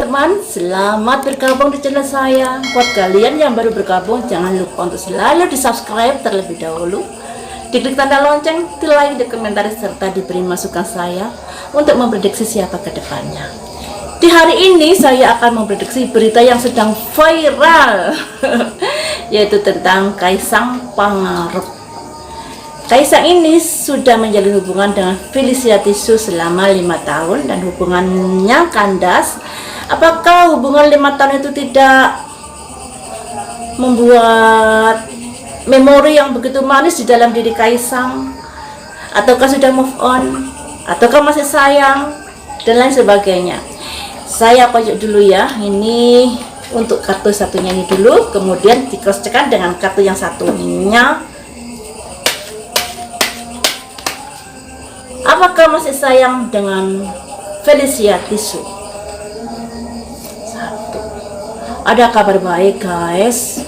teman-teman, selamat bergabung di channel saya. Buat kalian yang baru bergabung, jangan lupa untuk selalu di subscribe terlebih dahulu, diklik tanda lonceng, di like, di komentar, serta diberi masukan saya untuk memprediksi siapa ke depannya. Di hari ini saya akan memprediksi berita yang sedang viral yaitu tentang Kaisang Pangarep. Kaisang ini sudah menjalin hubungan dengan Felicia Tisu selama 5 tahun dan hubungannya kandas. Apakah hubungan 5 tahun itu tidak membuat memori yang begitu manis di dalam diri Kaisang? Ataukah sudah move on? Ataukah masih sayang? Dan lain sebagainya. Saya pojok dulu ya. Ini untuk kartu satunya ini dulu, kemudian di cross check dengan kartu yang satunya. Apakah masih sayang dengan Felicia Tisu? Satu. Ada kabar baik, guys.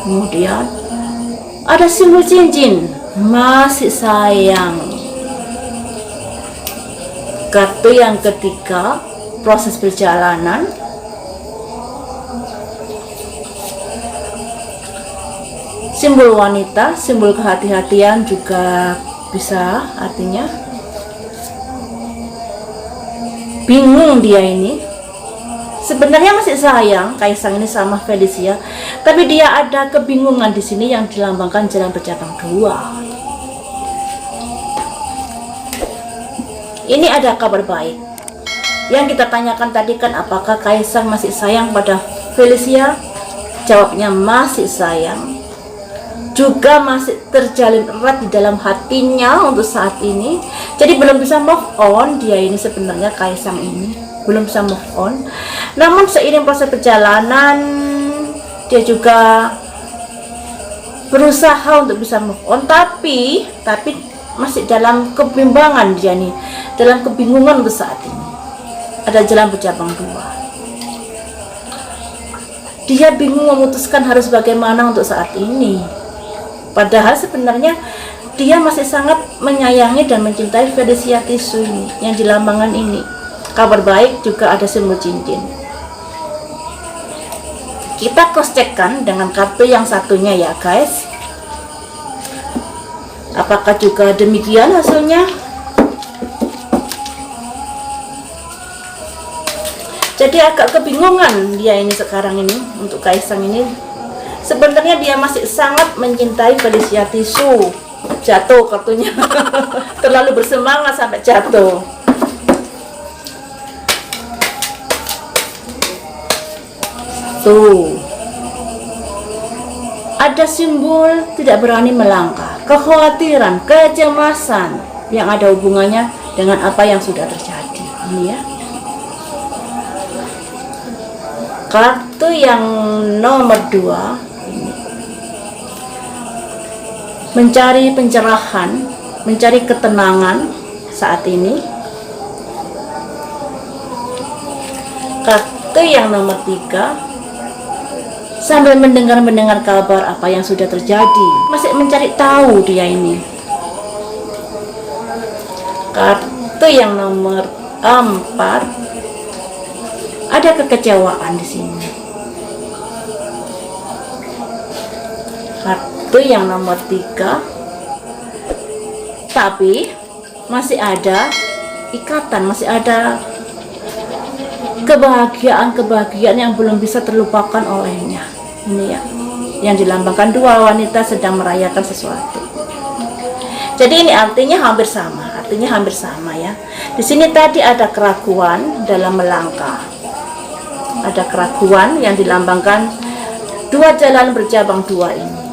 Kemudian ada simbol cincin, masih sayang. Kartu yang ketiga, proses perjalanan. Simbol wanita, simbol kehati-hatian juga bisa artinya bingung dia ini. Sebenarnya masih sayang Kaisang ini sama Felicia, tapi dia ada kebingungan di sini yang dilambangkan jalan bercabang dua. Ini ada kabar baik. Yang kita tanyakan tadi kan, apakah Kaisang masih sayang pada Felicia? Jawabnya masih sayang. Juga masih terjalin erat di dalam hatinya untuk saat ini. Jadi belum bisa move on dia ini, sebenarnya Kaisang ini belum bisa move on. Namun seiring proses perjalanan, dia juga berusaha untuk bisa move on, tapi masih dalam kebimbangan dia nih, dalam kebingungan untuk saat ini. Ada jalan bercabang dua. Dia bingung memutuskan harus bagaimana untuk saat ini. Padahal sebenarnya dia masih sangat menyayangi dan mencintai Felicia Tisu ini, yang dilambangkan ini. Kabar baik juga ada simbol cincin. Kita cross checkkan dengan kartu yang satunya ya, guys. Apakah juga demikian hasilnya? Jadi agak kebingungan dia ini sekarang ini untuk Kaisang ini. Sebenarnya dia masih sangat mencintai Felicia Tisu. Jatuh kartunya. Terlalu bersemangat sampai jatuh. Tuh. Ada simbol tidak berani melangkah, kekhawatiran, kecemasan yang ada hubungannya dengan apa yang sudah terjadi. Ini ya. Kartu yang nomor 2, mencari pencerahan, mencari ketenangan saat ini. Kartu yang nomor 3, sambil mendengar kabar apa yang sudah terjadi, masih mencari tahu dia ini. Kartu yang nomor 4, ada kekecewaan di sini. Kartu yang nomor 3, tapi masih ada ikatan, masih ada kebahagiaan yang belum bisa terlupakan olehnya. Ini ya, yang dilambangkan dua wanita sedang merayakan sesuatu. Jadi ini artinya hampir sama ya. Di sini tadi ada keraguan dalam melangkah. Ada keraguan yang dilambangkan dua jalan bercabang dua ini.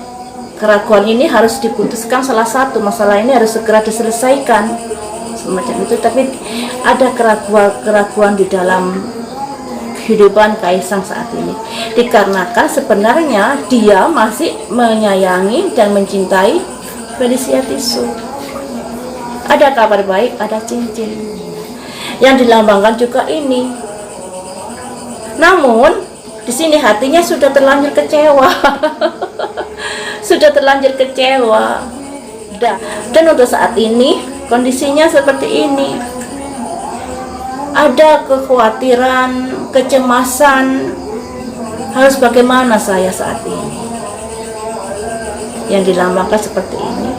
Keraguan ini harus diputuskan, salah satu masalah ini harus segera diselesaikan semacam itu. Tapi ada keraguan di dalam kehidupan Kaisang saat ini, dikarenakan sebenarnya dia masih menyayangi dan mencintai Felicia Tisu. Ada kabar baik, ada cincin yang dilambangkan juga ini. Namun di sini hatinya sudah terlanjur kecewa. Sudah terlanjur kecewa. Dan untuk saat ini kondisinya seperti ini. ada kekhawatiran, kecemasan, harus bagaimana saya saat ini. Yang dilambangkan seperti ini.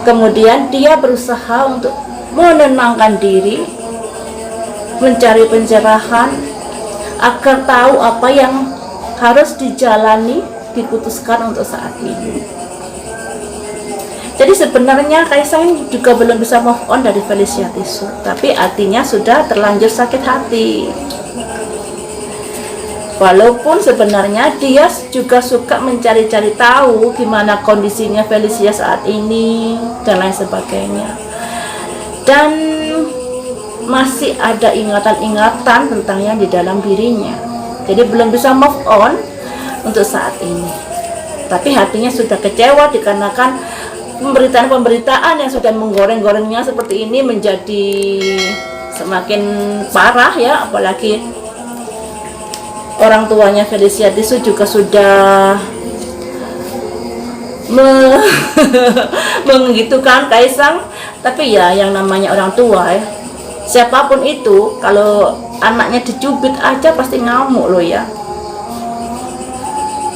Kemudian dia berusaha untuk menenangkan diri, mencari pencerahan, agar tahu apa yang harus dijalani, diputuskan untuk saat ini. Jadi sebenarnya Kaisang juga belum bisa move on dari Felicia Tisu, tapi artinya sudah terlanjur sakit hati. Walaupun sebenarnya dia juga suka mencari-cari tahu gimana kondisinya Felicia saat ini dan lain sebagainya. Dan masih ada ingatan-ingatan tentangnya di dalam dirinya. Jadi belum bisa move on untuk saat ini. Tapi hatinya sudah kecewa dikarenakan pemberitaan-pemberitaan yang sudah menggoreng-gorengnya seperti ini menjadi semakin parah ya, apalagi orang tuanya Felicia Tisu juga sudah menggitukan Kaisang. Tapi ya yang namanya orang tua ya, siapapun itu kalau anaknya dicubit aja pasti ngamuk loh ya.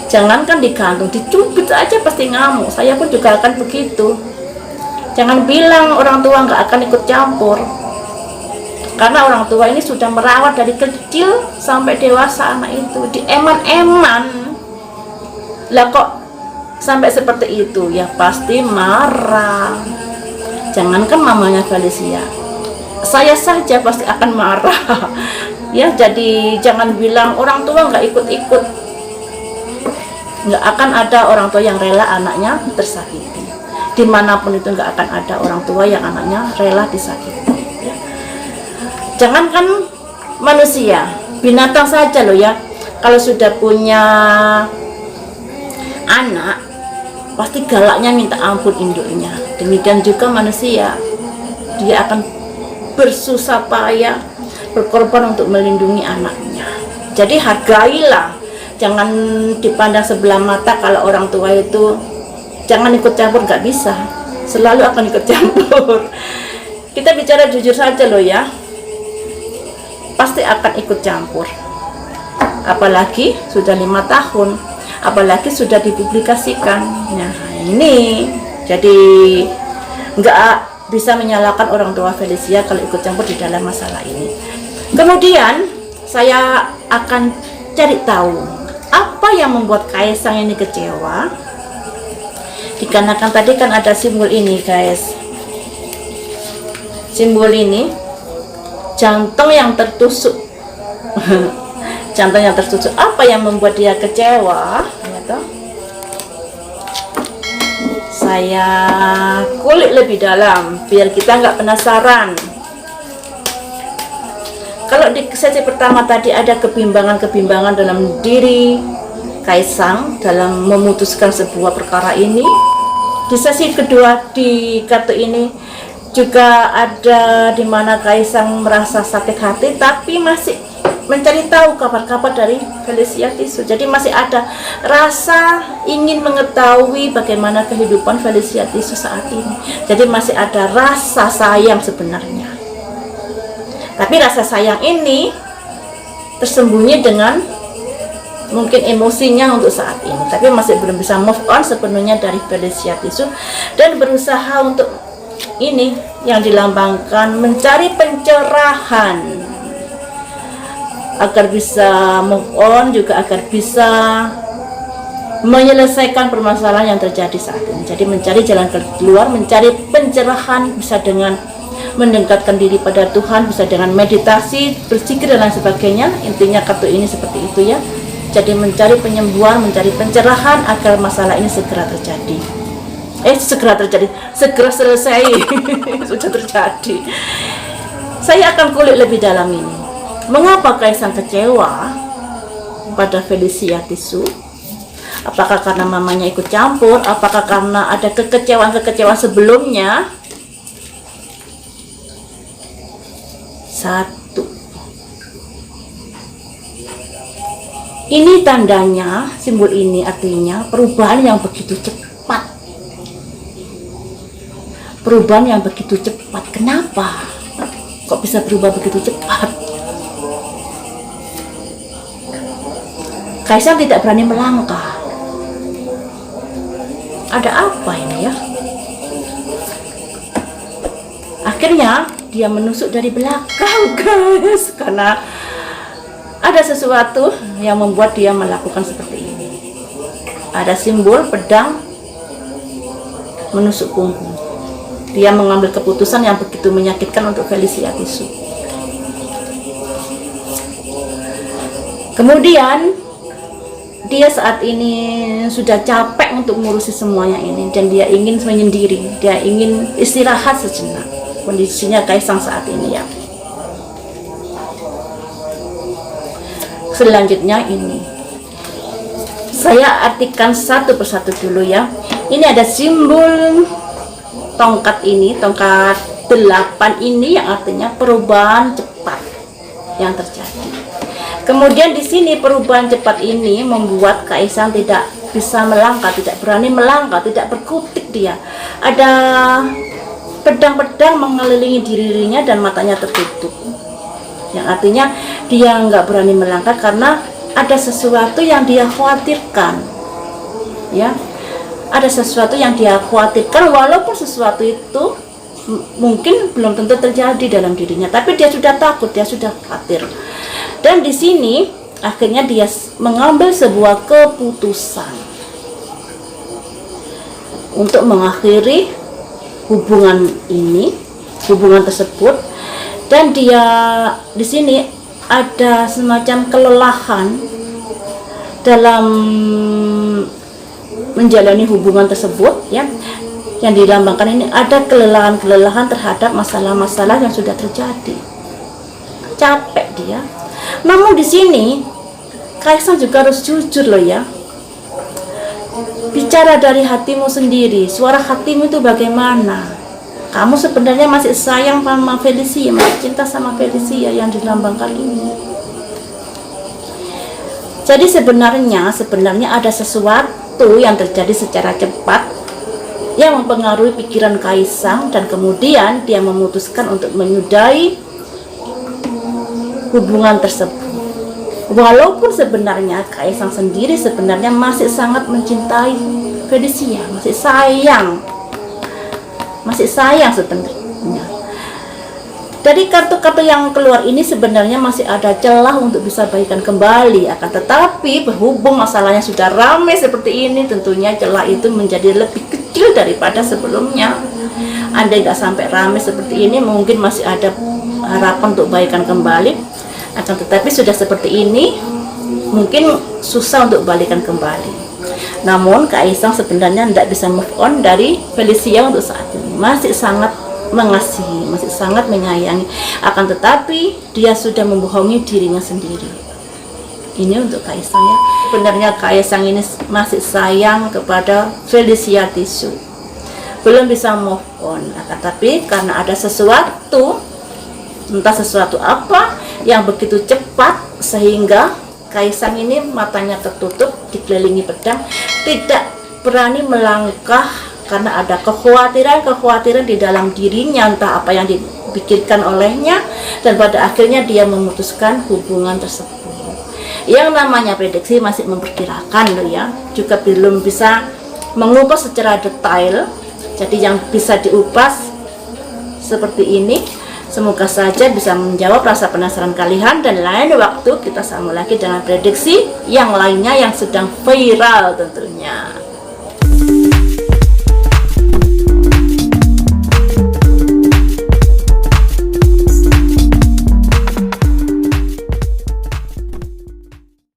Jangankan digantung, dicubit aja pasti ngamuk. Saya pun juga akan begitu. Jangan bilang orang tua nggak akan ikut campur, karena orang tua ini sudah merawat dari kecil sampai dewasa anak itu, dieman-eman. Lah kok sampai seperti itu, ya pasti marah. Jangankan mamanya Felicia, saya saja pasti akan marah. Ya, jadi jangan bilang orang tua nggak ikut-ikut. Nggak akan ada orang tua yang rela anaknya tersakiti. Dimanapun itu nggak akan ada orang tua yang anaknya rela disakiti. Ya. Jangankan manusia, binatang saja loh ya. Kalau sudah punya anak, pasti galaknya minta ampun induknya. Demikian juga manusia, dia akan bersusah payah, berkorban untuk melindungi anaknya. Jadi hargailah. Jangan dipandang sebelah mata kalau orang tua itu jangan ikut campur, nggak bisa, selalu akan ikut campur. Kita bicara jujur saja loh ya, pasti akan ikut campur. Apalagi sudah 5 tahun, apalagi sudah dipublikasikan. Nah ini jadi nggak bisa menyalahkan orang tua Felicia kalau ikut campur di dalam masalah ini. Kemudian saya akan cari tahu apa yang membuat Kaisang ini kecewa. Dikarenakan tadi kan ada simbol ini guys, simbol ini jantung yang tertusuk. Jantung yang tertusuk, apa yang membuat dia kecewa ya toh? Saya kulik lebih dalam biar kita nggak penasaran. Kalau di sesi pertama tadi ada kebimbangan-kebimbangan dalam diri Kaisang dalam memutuskan sebuah perkara ini, di sesi kedua di kartu ini juga ada di mana Kaisang merasa sakit hati tapi masih mencari tahu kabar-kabar dari Felicia Tisu. Jadi masih ada rasa ingin mengetahui bagaimana kehidupan Felicia Tisu saat ini. Jadi masih ada rasa sayang sebenarnya. Tapi rasa sayang ini tersembunyi dengan mungkin emosinya untuk saat ini. Tapi masih belum bisa move on sepenuhnya dari Felicia Tisu dan berusaha untuk ini yang dilambangkan mencari pencerahan agar bisa move on, juga agar bisa menyelesaikan permasalahan yang terjadi saat ini. Jadi mencari jalan keluar, mencari pencerahan, bisa dengan mendekatkan diri pada Tuhan, bisa dengan meditasi, berzikir dan lain sebagainya. Intinya kartu ini seperti itu ya. Jadi mencari penyembuhan, mencari pencerahan agar masalah ini segera terjadi. Segera selesai. Sudah terjadi. Saya akan kulik lebih dalam ini. Mengapa Kaisang kecewa pada Felicia Tisu? Apakah karena mamanya ikut campur? Apakah karena ada kekecewaan-kekecewaan sebelumnya? 1. Ini tandanya, simbol ini artinya perubahan yang begitu cepat. Perubahan yang begitu cepat. Kenapa? Kok bisa berubah begitu cepat? Kaisang tidak berani melangkah. Ada apa ini ya? Akhirnya dia menusuk dari belakang, guys, karena ada sesuatu yang membuat dia melakukan seperti ini. Ada simbol pedang menusuk punggung. Dia mengambil keputusan yang begitu menyakitkan untuk Felicia Tisu. Kemudian dia saat ini sudah capek untuk mengurusi semuanya ini, dan dia ingin menyendiri, dia ingin istirahat sejenak. Kondisinya Kaisang saat ini ya. Selanjutnya ini saya artikan satu persatu dulu ya. Ini ada simbol tongkat ini, tongkat 8 ini, yang artinya perubahan cepat yang terjadi. Kemudian di sini perubahan cepat ini membuat Kaisang tidak bisa melangkah, tidak berani melangkah, tidak berkutik dia. Ada pedang-pedang mengelilingi dirinya dan matanya tertutup. Yang artinya dia nggak berani melangkah karena ada sesuatu yang dia khawatirkan. Ya, ada sesuatu yang dia khawatirkan, walaupun sesuatu itu mungkin belum tentu terjadi dalam dirinya, tapi dia sudah takut, dia sudah khawatir. Dan di sini akhirnya dia mengambil sebuah keputusan untuk mengakhiri hubungan ini, hubungan tersebut. Dan dia di sini ada semacam kelelahan dalam menjalani hubungan tersebut ya. Yang dilambangkan ini ada kelelahan-kelelahan terhadap masalah-masalah yang sudah terjadi. Capek dia. Namun di sini Kaisang juga harus jujur loh ya. Bicara dari hatimu sendiri, suara hatimu itu bagaimana? Kamu sebenarnya masih sayang sama Felicia, masih cinta sama Felicia yang dilambangkan ini. Jadi sebenarnya ada sesuatu yang terjadi secara cepat yang mempengaruhi pikiran Kaisang, dan kemudian dia memutuskan untuk menyudahi hubungan tersebut. Walaupun sebenarnya Kaisang sendiri sebenarnya masih sangat mencintai Felicia, masih sayang sebenarnya. Dari kartu-kartu yang keluar ini sebenarnya masih ada celah untuk bisa baikan kembali. Akan tetapi berhubung masalahnya sudah ramai seperti ini, tentunya celah itu menjadi lebih kecil daripada sebelumnya. Andai nggak sampai ramai seperti ini, mungkin masih ada harapan untuk baikan kembali. Akan tetapi sudah seperti ini, mungkin susah untuk balikan kembali. Namun Kaisang sebenarnya tidak bisa move on dari Felicia untuk saat ini. Masih sangat mengasihi, masih sangat menyayangi. Akan tetapi dia sudah membohongi dirinya sendiri. Ini untuk Kaisang ya. Sebenarnya Kaisang ini masih sayang kepada Felicia Tisu. Belum bisa move on. Akan tetapi karena ada sesuatu, entah sesuatu apa yang begitu cepat sehingga Kaisang ini matanya tertutup, dikelilingi pedang, tidak berani melangkah karena ada kekhawatiran di dalam dirinya, entah apa yang dipikirkan olehnya, dan pada akhirnya dia memutuskan hubungan tersebut. Yang namanya prediksi masih memperkirakan loh ya, juga belum bisa mengupas secara detail. Jadi yang bisa diupas seperti ini. Semoga saja bisa menjawab rasa penasaran kalian, dan lain waktu kita sambung lagi dengan prediksi yang lainnya yang sedang viral tentunya.